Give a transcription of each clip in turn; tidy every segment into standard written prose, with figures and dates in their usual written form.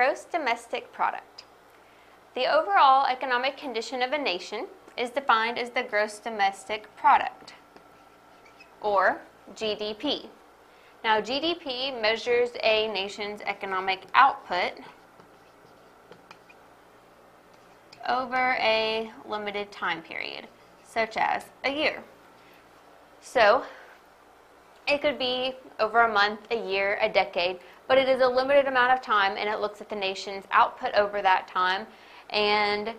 Gross domestic product. The overall economic condition of a nation is defined as the gross domestic product, or GDP. Now, GDP measures a nation's economic output over a limited time period, such as a year. So, it could be over a month, a year, a decade, but it is a limited amount of time, and it looks at the nation's output over that time, and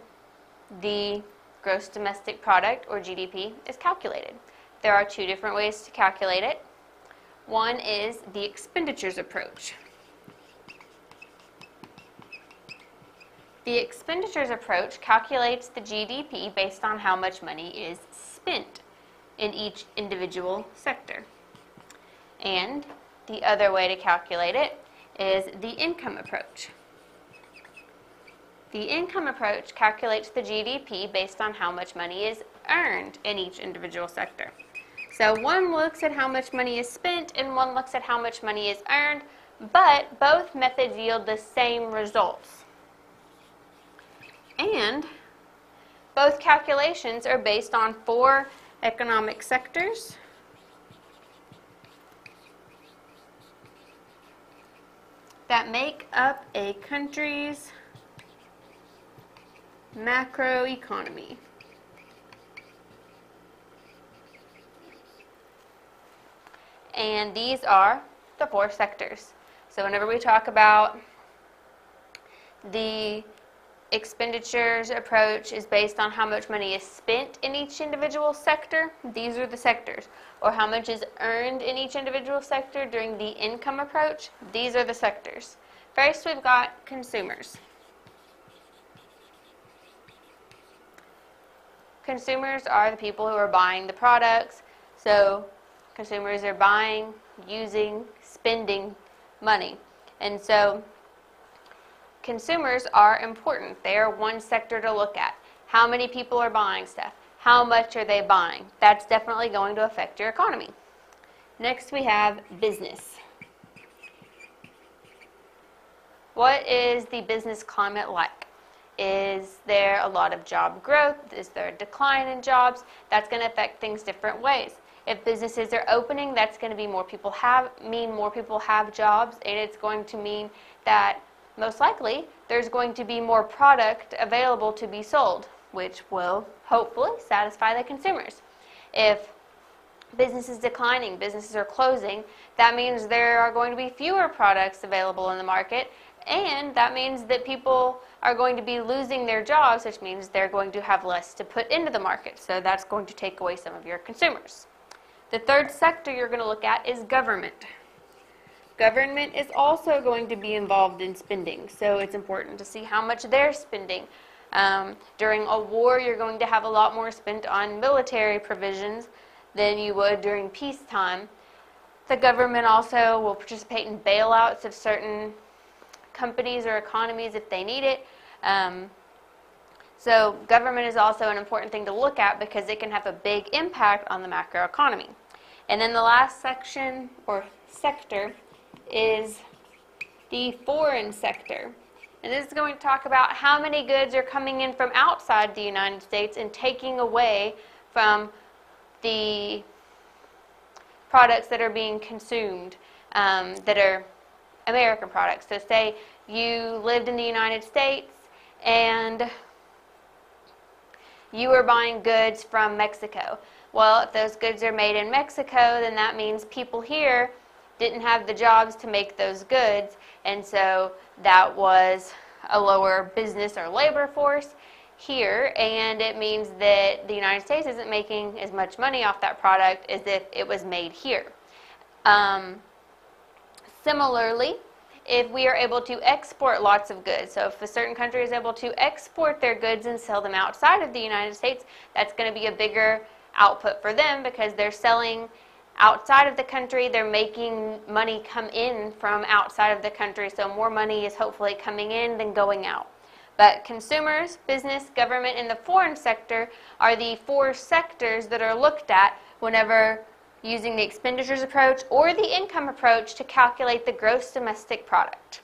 the gross domestic product, or GDP, is calculated. There are two different ways to calculate it. One is the expenditures approach. The expenditures approach calculates the GDP based on how much money is spent in each individual sector. And the other way to calculate it is the income approach. The income approach calculates the GDP based on how much money is earned in each individual sector. So one looks at how much money is spent and one looks at how much money is earned, but both methods yield the same results. And both calculations are based on 4 economic sectors that make up a country's macroeconomy. And these are the 4 sectors. So whenever we talk about the expenditures approach is based on how much money is spent in each individual sector, these are the sectors. Or how much is earned in each individual sector during the income approach, these are the sectors. First, we've got consumers. Consumers are the people who are buying the products. So consumers are buying, using, spending money. And so consumers are important. They are one sector to look at. How many people are buying stuff? How much are they buying? That's definitely going to affect your economy. Next, we have business. What is the business climate like? Is there a lot of job growth? Is there a decline in jobs? That's going to affect things different ways. If businesses are opening, that's going to be more people have jobs, and it's going to mean that most likely there's going to be more product available to be sold, which will hopefully satisfy the consumers. If business is declining, businesses are closing, that means there are going to be fewer products available in the market, and that means that people are going to be losing their jobs, which means they're going to have less to put into the market. So that's going to take away some of your consumers. The third sector you're going to look at is government. Government is also going to be involved in spending, so it's important to see how much they're spending. During a war, you're going to have a lot more spent on military provisions than you would during peacetime. The government also will participate in bailouts of certain companies or economies if they need it. So government is also an important thing to look at because it can have a big impact on the macroeconomy. And then the last section or sector is the foreign sector. And this is going to talk about how many goods are coming in from outside the United States and taking away from the products that are being consumed that are American products. So say you lived in the United States and you were buying goods from Mexico. Well, if those goods are made in Mexico, then that means people here didn't have the jobs to make those goods, and so that was a lower business or labor force here, and it means that the United States isn't making as much money off that product as if it was made here. Similarly, if we are able to export lots of goods, so if a certain country is able to export their goods and sell them outside of the United States, that's going to be a bigger output for them because they're selling outside of the country, they're making money come in from outside of the country, so more money is hopefully coming in than going out. But consumers, business, government, and the foreign sector are the 4 sectors that are looked at whenever using the expenditures approach or the income approach to calculate the gross domestic product.